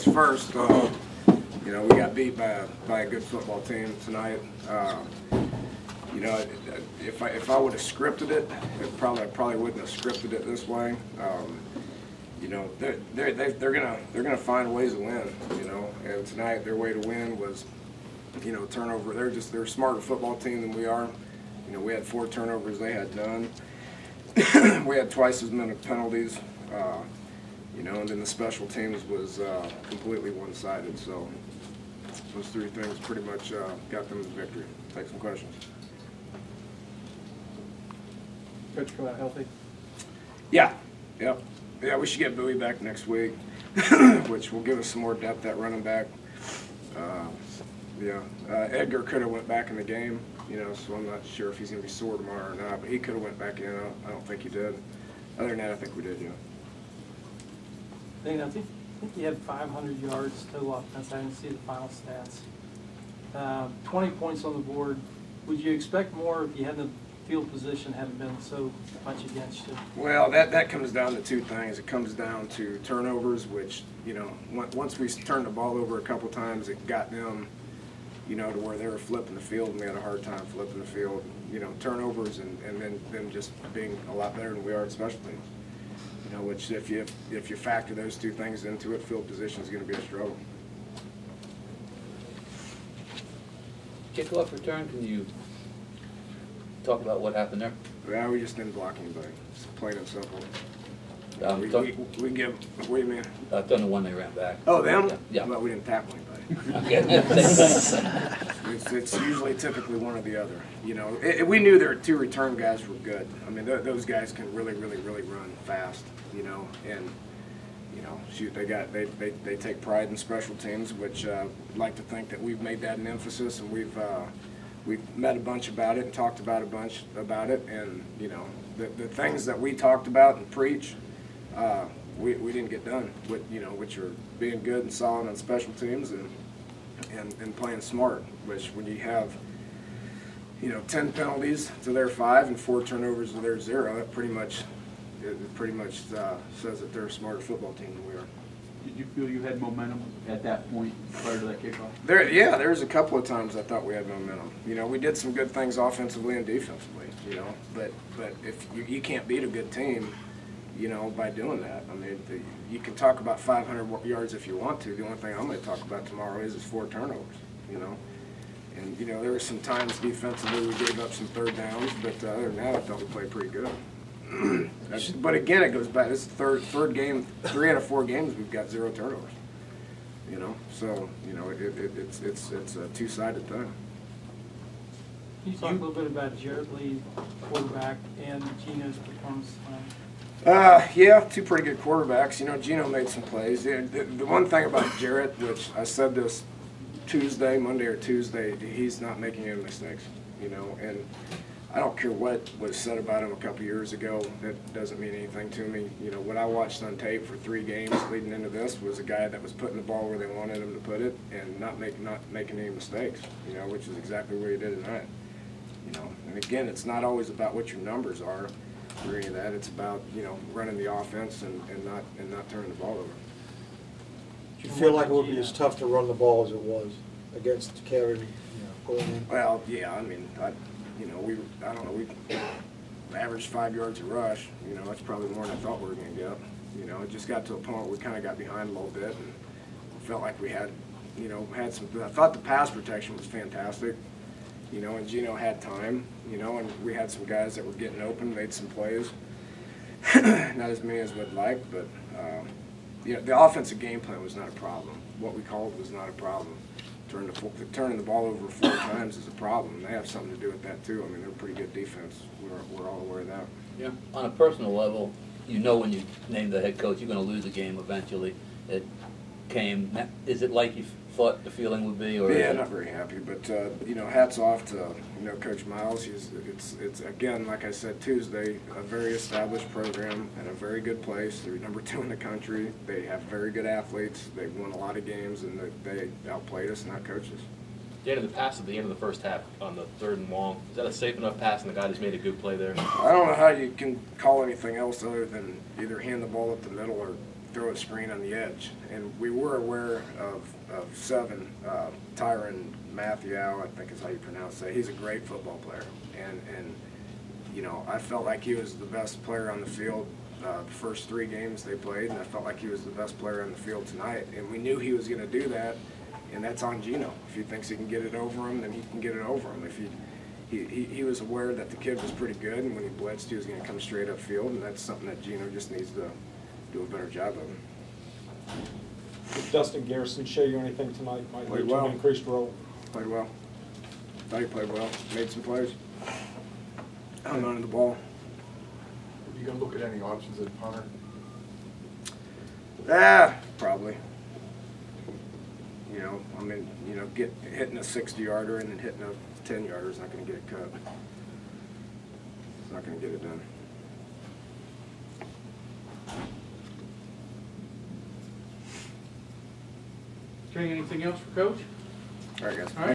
things first. You know, we got beat by a good football team tonight. You know, if I would have scripted it, I probably wouldn't have scripted it this way. You know, they're gonna find ways to win. You know, and tonight their way to win was, you know, turnover. They're a smarter football team than we are. You know, we had 4 turnovers, they had none. We had twice as many penalties. You know, and then the special teams was completely one-sided. So those 3 things pretty much got them the victory. Take some questions. Coach, come out healthy? Yeah, yep. Yeah, we should get Bowie back next week, which will give us some more depth at running back. Yeah, Edgar could have went back in the game, you know, so I'm not sure if he's going to be sore tomorrow or not, but he could have went back in. I don't think he did. Other than that, I think we did, yeah. Dane, I think you had 500 yards total offense. I didn't see the final stats. 20 points on the board. Would you expect more if you had the field position hadn't been so much against you? Well, that comes down to 2 things. It comes down to turnovers, which, you know, once we turned the ball over a couple times, it got them, you know, to where they were flipping the field, and we had a hard time flipping the field. You know, turnovers, and then them just being a lot better than we are at special teams. You know, which if you factor those 2 things into it, field position is going to be a struggle. Kickoff return, can you talk about what happened there? Yeah, we just didn't block anybody. It's plain and simple. We give. What do you mean? I've done the one they ran back. Oh, them? Yeah. Well, we didn't tackle anybody. Okay. It's usually typically one or the other. You know, we knew their 2 return guys were good. I mean, those guys can really run fast. You know, and you know, shoot, they take pride in special teams, which I'd like to think that we've made that an emphasis, and we've met a bunch about it and talked about a bunch about it, and you know, the things that we talked about and preach, we didn't get done with, you know, which are being good and solid on special teams and playing smart. Which when you have, you know, 10 penalties to their 5 and 4 turnovers to their 0, that pretty much says that they're a smarter football team than we are. Did you feel you had momentum at that point prior to that kickoff? There was a couple of times I thought we had momentum. You know, we did some good things offensively and defensively. You know, but if you can't beat a good team, you know, by doing that. I mean, you can talk about 500 yards if you want to. The only thing I'm going to talk about tomorrow is 4 turnovers. You know, and you know, there were some times defensively we gave up some 3rd downs, but other than that, I thought we played pretty good. But again, it goes back. This is the third game. 3 out of 4 games we've got 0 turnovers. You know, so you know it's a 2-sided thing. Can you talk a little bit about Jarrett Lee, quarterback, and Gino's performance tonight? Yeah, 2 pretty good quarterbacks. You know, Gino made some plays. The one thing about Jarrett, which I said this Monday or Tuesday, he's not making any mistakes. You know, and I don't care what was said about him a couple years ago. That doesn't mean anything to me. You know, what I watched on tape for 3 games leading into this was a guy that was putting the ball where they wanted him to put it and not making any mistakes. You know, which is exactly what he did tonight. You know, and again, it's not always about what your numbers are or any of that. It's about, you know, running the offense and not turning the ball over. Do you feel like it would be as tough to run the ball as it was against Kevin, you know, going in? Well, yeah, I mean, you know, we averaged 5 yards a rush. You know, that's probably more than I thought we were going to get. You know, it just got to a point where we kind of got behind a little bit and felt like we had, you know, some. I thought the pass protection was fantastic. You know, and Gino had time. You know, and we had some guys that were getting open, made some plays. Not as many as we'd like, but you know, the offensive game plan was not a problem. What we called was not a problem. Turning the ball over 4 times is a problem. They have something to do with that too. I mean, they're a pretty good defense. We're all aware of that. Yeah. On a personal level, you know when you name the head coach, you're going to lose the game eventually. It came. Is it like you thought the feeling would be? Or yeah, not very happy. But you know, hats off to, you know, Coach Miles. It's again, like I said Tuesday, a very established program and a very good place. They're number 2 in the country. They have very good athletes. They've won a lot of games, and they outplayed us and outcoached us. The end of the pass at the end of the first half on the 3rd and long, is that a safe enough pass and the guy just made a good play there? I don't know how you can call anything else other than either hand the ball up the middle or throw a screen on the edge. And we were aware of 7, Tyron Matthew, I think is how you pronounce that. He's a great football player. And you know, I felt like he was the best player on the field the first 3 games they played, and I felt like he was the best player on the field tonight. And we knew he was going to do that, and that's on Gino. If he thinks he can get it over him, then he can get it over him. If he was aware that the kid was pretty good, and when he blitzed, he was going to come straight up field, and that's something that Gino just needs to do a better job of. Did Dustin Garrison show you anything tonight? Might Played lead to well. an increased role. Played well. Thought he played well. Made some plays. Hung on to the ball. Are you going to look at any options at punter? Probably. You know, I mean, you know, hitting a 60-yarder and then hitting a 10-yarder is not going to get it cut. It's not going to get it done. Okay, anything else for Coach? All right, guys. All right.